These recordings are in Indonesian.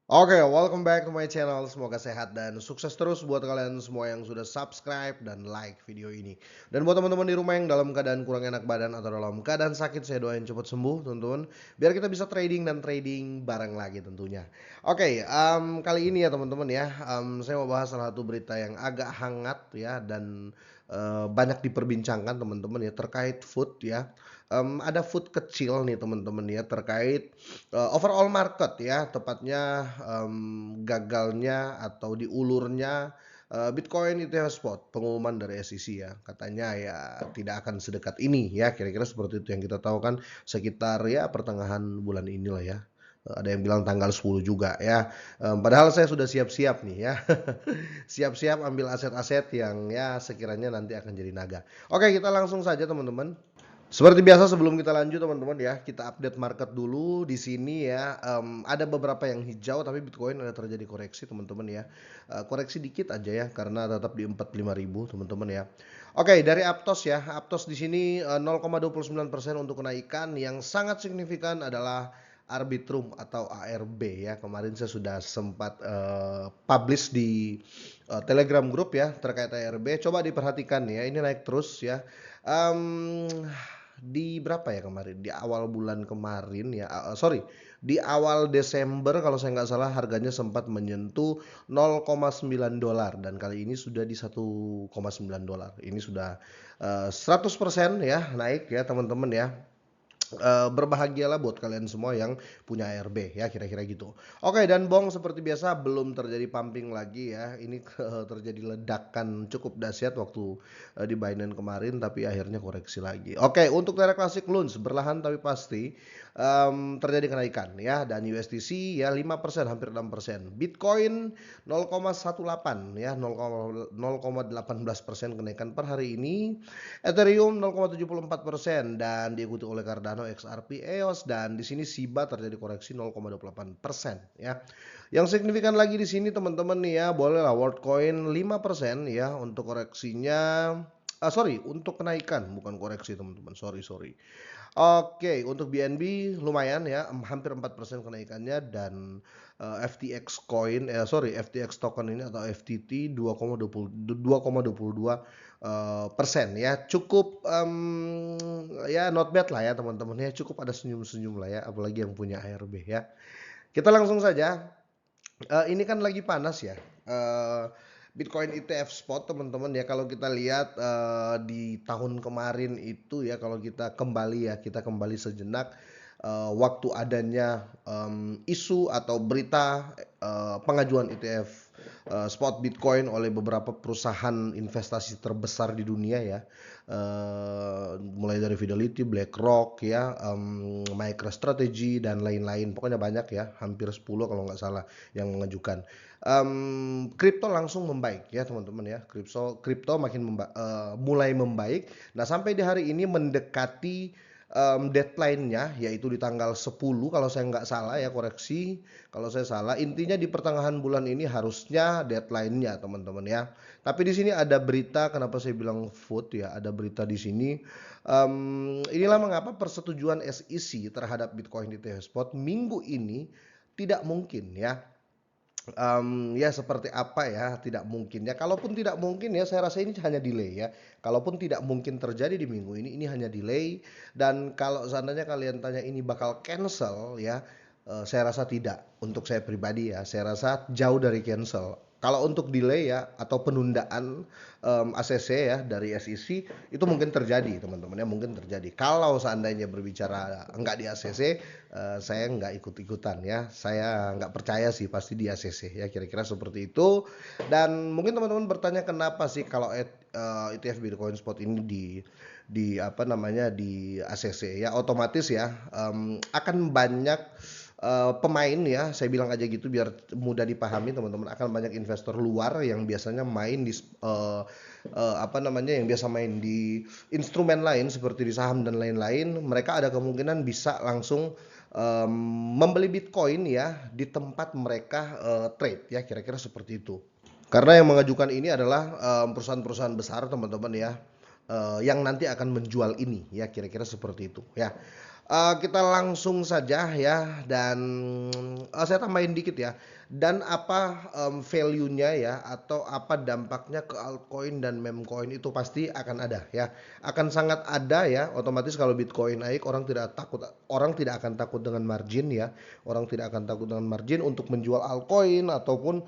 Oke, welcome back to my channel. Semoga sehat dan sukses terus buat kalian semua yang sudah subscribe dan like video ini. Dan buat teman-teman di rumah yang dalam keadaan kurang enak badan atau dalam keadaan sakit, saya doain cepat sembuh, teman-teman. Biar kita bisa trading dan trading bareng lagi tentunya. Oke, kali ini ya teman-teman ya, saya mau bahas salah satu berita yang agak hangat ya dan banyak diperbincangkan teman-teman ya terkait food ya. Ada food kecil nih teman-teman ya terkait overall market ya, tepatnya, gagalnya atau diulurnya, Bitcoin ETF Spot, pengumuman dari SEC ya. Katanya ya tidak akan sedekat ini ya, kira-kira seperti itu yang kita tahu kan sekitar ya pertengahan bulan inilah ya. Ada yang bilang tanggal 10 juga ya, padahal saya sudah siap-siap nih ya. Siap-siap ambil aset-aset yang ya sekiranya nanti akan jadi naga. Oke, kita langsung saja teman-teman. Seperti biasa sebelum kita lanjut teman-teman ya, kita update market dulu di sini ya. Ada beberapa yang hijau tapi Bitcoin ada terjadi koreksi teman-teman ya. Koreksi dikit aja ya karena tetap di 45.000 teman-teman ya. Oke, dari Aptos ya. Aptos di sini 0,29% untuk kenaikan. Yang sangat signifikan adalah Arbitrum atau ARB ya. Kemarin saya sudah sempat publish di Telegram group ya terkait ARB. Coba diperhatikan ya, ini naik terus ya. Mmm, di berapa ya kemarin, di awal bulan kemarin ya, sorry, di awal Desember kalau saya nggak salah harganya sempat menyentuh $0,9 dan kali ini sudah di $1,9. Ini sudah, 100% ya naik ya teman-teman ya. Berbahagialah buat kalian semua yang punya ARB ya kira-kira gitu. Oke, dan Bong seperti biasa belum terjadi pumping lagi ya. Ini terjadi ledakan cukup dahsyat waktu di Binance kemarin tapi akhirnya koreksi lagi. Oke, untuk Terra Classic Loans berlahan tapi pasti terjadi kenaikan ya, dan USDC ya 5% hampir 6%. Bitcoin 0,18 ya, 0,18% kenaikan per hari ini. Ethereum 0,74% dan diikuti oleh Cardano, XRP, EOS, dan di sini SIBA terjadi koreksi 0,28% ya. Yang signifikan lagi di sini teman-teman nih ya, bolehlah Worldcoin 5% ya untuk koreksinya. Sorry, untuk kenaikan bukan koreksi teman-teman. Sorry, sorry. Oke, untuk BNB lumayan ya, hampir 4% kenaikannya, dan FTX coin, sorry, FTX token ini atau FTT 2,22 persen ya, cukup ya not bad lah ya teman-teman ya, cukup ada senyum-senyum lah ya, apalagi yang punya ARB ya. Kita langsung saja. Ini kan lagi panas ya, Bitcoin ETF spot teman-teman ya. Kalau kita lihat di tahun kemarin itu ya, kalau kita kembali ya, kita kembali sejenak, waktu adanya isu atau berita pengajuan ETF spot Bitcoin oleh beberapa perusahaan investasi terbesar di dunia ya, mulai dari Fidelity, BlackRock ya, MicroStrategy dan lain-lain, pokoknya banyak ya, hampir 10 kalau nggak salah yang mengajukan. Kripto langsung membaik ya teman-teman ya, kripto mulai membaik. Nah, sampai di hari ini mendekati deadline-nya, yaitu di tanggal 10 kalau saya nggak salah ya, koreksi kalau saya salah. Intinya di pertengahan bulan ini harusnya deadline-nya teman-teman ya. Tapi di sini ada berita, kenapa saya bilang food ya, ada berita di sini. Inilah mengapa persetujuan SEC terhadap Bitcoin ETF Spot minggu ini tidak mungkin ya. Ya seperti apa ya, tidak mungkin ya, kalaupun tidak mungkin ya saya rasa ini hanya delay ya. Kalaupun tidak mungkin terjadi di minggu ini hanya delay, dan kalau seandainya kalian tanya ini bakal cancel ya, saya rasa tidak. Untuk saya pribadi ya, saya rasa jauh dari cancel. Kalau untuk delay ya atau penundaan ACC ya dari SEC itu mungkin terjadi teman-teman ya, mungkin terjadi. Kalau seandainya berbicara enggak di ACC, saya nggak ikut-ikutan ya, saya nggak percaya sih pasti di ACC ya, kira-kira seperti itu. Dan mungkin teman-teman bertanya kenapa sih kalau ETF Bitcoin Spot ini di apa namanya di ACC ya, otomatis ya akan banyak pemain ya, saya bilang aja gitu biar mudah dipahami teman-teman, akan banyak investor luar yang biasanya main di apa namanya, yang biasa main di instrumen lain seperti di saham dan lain-lain. Mereka ada kemungkinan bisa langsung membeli Bitcoin ya di tempat mereka trade ya, kira-kira seperti itu. Karena yang mengajukan ini adalah perusahaan-perusahaan besar teman-teman ya, yang nanti akan menjual ini ya, kira-kira seperti itu ya. Kita langsung saja ya dan, saya tambahin dikit ya, dan apa, value-nya ya atau apa dampaknya ke altcoin dan meme coin itu pasti akan ada ya, akan sangat ada ya, otomatis kalau Bitcoin naik orang tidak akan takut dengan margin ya, orang tidak akan takut dengan margin untuk menjual altcoin ataupun,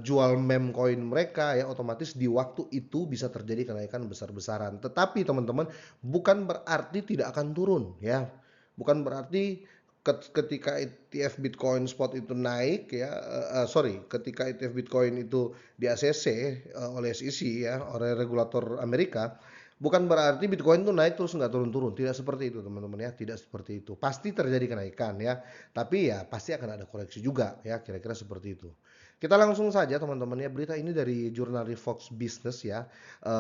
jual meme coin mereka ya, otomatis di waktu itu bisa terjadi kenaikan besar-besaran. Tetapi teman-teman, bukan berarti tidak akan turun ya, bukan berarti ketika ETF Bitcoin spot itu naik ya, sorry, ketika ETF Bitcoin itu di ACC, oleh SEC ya, oleh regulator Amerika, bukan berarti Bitcoin itu naik terus nggak turun-turun, tidak seperti itu teman-teman ya, tidak seperti itu. Pasti terjadi kenaikan ya, tapi ya pasti akan ada koreksi juga ya, kira-kira seperti itu. Kita langsung saja teman-teman ya, berita ini dari jurnal Fox Business ya,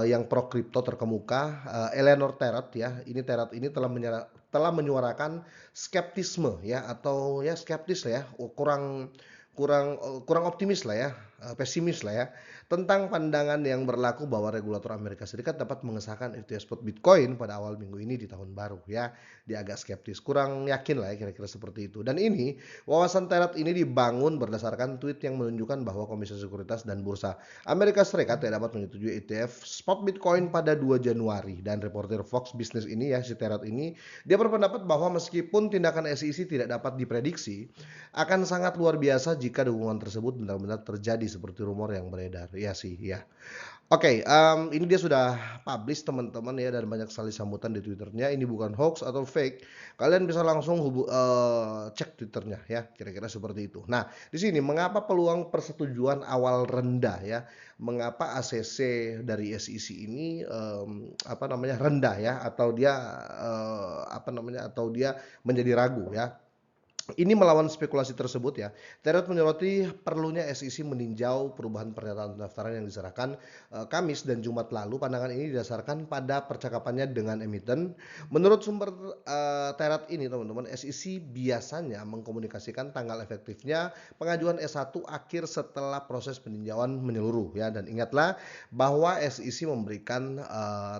yang pro kripto terkemuka, Eleanor Terrat ya, ini Terrat ini telah menyuarakan skeptisme ya, atau ya skeptis lah ya, kurang kurang kurang optimis lah ya, pesimis lah ya, tentang pandangan yang berlaku bahwa regulator Amerika Serikat dapat mengesahkan ETF spot Bitcoin pada awal minggu ini di tahun baru ya. Dia agak skeptis, kurang yakin lah ya, kira-kira seperti itu. Dan ini wawasan Terrat ini dibangun berdasarkan tweet yang menunjukkan bahwa Komisi Sekuritas dan Bursa Amerika Serikat tidak dapat menyetujui ETF spot Bitcoin pada 2 Januari. Dan reporter Fox Business ini ya, si Terrat ini, dia berpendapat bahwa meskipun tindakan SEC tidak dapat diprediksi, akan sangat luar biasa jika dukungan tersebut benar-benar terjadi seperti rumor yang beredar. Iya sih, ya. Oke, ini dia sudah publish teman-teman ya, dan banyak sekali sambutan di Twitternya. Ini bukan hoax atau fake. Kalian bisa langsung cek Twitternya ya, kira-kira seperti itu. Nah, di sini mengapa peluang persetujuan awal rendah ya? Mengapa ACC dari SEC ini, apa namanya, rendah ya, atau dia, apa namanya, atau dia menjadi ragu ya? Ini melawan spekulasi tersebut ya. Terret menyoroti perlunya SEC meninjau perubahan pernyataan pendaftaran yang diserahkan Kamis dan Jumat lalu. Pandangan ini didasarkan pada percakapannya dengan emiten. Menurut sumber Terret ini teman-teman, SEC biasanya mengkomunikasikan tanggal efektifnya pengajuan S1 akhir setelah proses peninjauan menyeluruh ya. Dan ingatlah bahwa SEC memberikan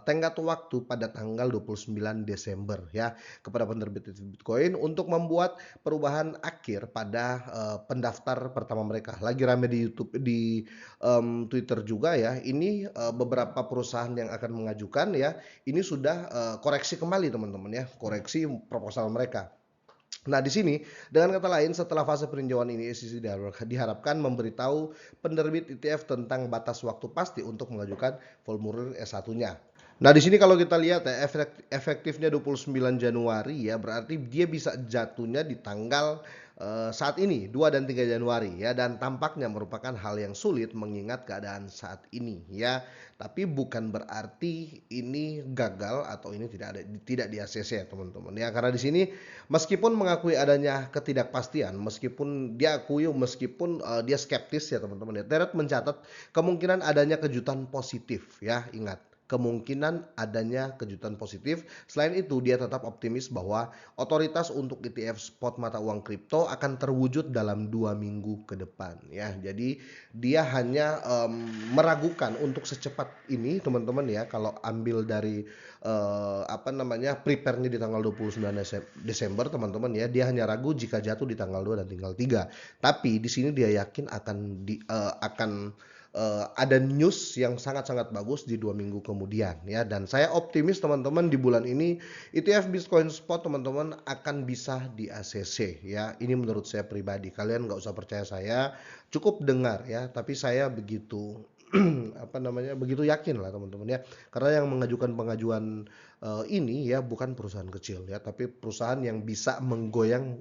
tenggat waktu pada tanggal 29 Desember ya kepada penerbit Bitcoin untuk membuat perubahan akhir pada pendaftar pertama mereka. Lagi rame di YouTube, di Twitter juga ya. Ini beberapa perusahaan yang akan mengajukan ya. Ini sudah koreksi kembali teman-teman ya, koreksi proposal mereka. Nah, di sini dengan kata lain setelah fase peninjauan ini SEC diharapkan memberitahu penerbit ETF tentang batas waktu pasti untuk mengajukan formulir S1-nya. Nah, di sini kalau kita lihat ya, efektifnya 29 Januari ya, berarti dia bisa jatuhnya di tanggal saat ini 2 dan 3 Januari ya, dan tampaknya merupakan hal yang sulit mengingat keadaan saat ini ya. Tapi bukan berarti ini gagal atau ini tidak di ACC ya teman-teman ya, karena di sini meskipun mengakui adanya ketidakpastian, meskipun dia skeptis ya teman-teman ya, Terret mencatat kemungkinan adanya kejutan positif ya, ingat, kemungkinan adanya kejutan positif. Selain itu, dia tetap optimis bahwa otoritas untuk ETF spot mata uang kripto akan terwujud dalam 2 minggu ke depan ya. Jadi dia hanya meragukan untuk secepat ini teman-teman ya, kalau ambil dari apa namanya, prepare-nya di tanggal 29 Desember teman-teman ya, dia hanya ragu jika jatuh di tanggal 2 dan tanggal 3. Tapi di sini dia yakin akan ada news yang sangat-sangat bagus di 2 minggu kemudian ya, dan saya optimis teman-teman di bulan ini ETF Bitcoin Spot teman-teman akan bisa di ACC ya. Ini menurut saya pribadi, kalian nggak usah percaya saya, cukup dengar ya, tapi saya begitu apa namanya, begitu yakin lah teman-teman ya, karena yang mengajukan pengajuan ini ya bukan perusahaan kecil ya, tapi perusahaan yang bisa menggoyang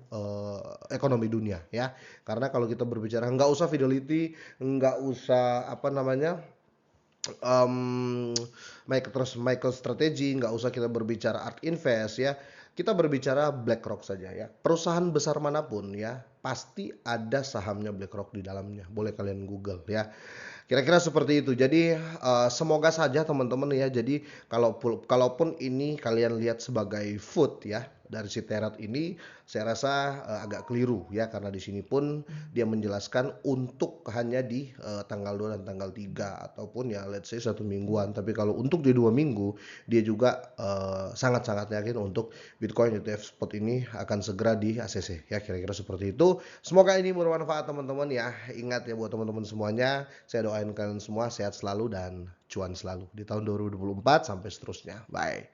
ekonomi dunia ya. Karena kalau kita berbicara, nggak usah Fidelity, nggak usah apa namanya, um, MicroStrategy, nggak usah kita berbicara Ark Invest ya, kita berbicara BlackRock saja ya. Perusahaan besar manapun ya pasti ada sahamnya BlackRock di dalamnya, boleh kalian Google ya. Kira-kira seperti itu. Jadi, semoga saja teman-teman ya, jadi kalaupun ini kalian lihat sebagai food ya, dari si Terot ini, saya rasa, agak keliru ya, karena di sini pun dia menjelaskan untuk hanya di, tanggal 2 dan tanggal 3 ataupun ya let's say 1 mingguan. Tapi kalau untuk di 2 minggu, dia juga, sangat-sangat yakin untuk Bitcoin ETF spot ini akan segera di ACC ya, kira-kira seperti itu. Semoga ini bermanfaat teman-teman ya. Ingat ya buat teman-teman semuanya, saya doain kalian semua sehat selalu dan cuan selalu di tahun 2024 sampai seterusnya. Bye.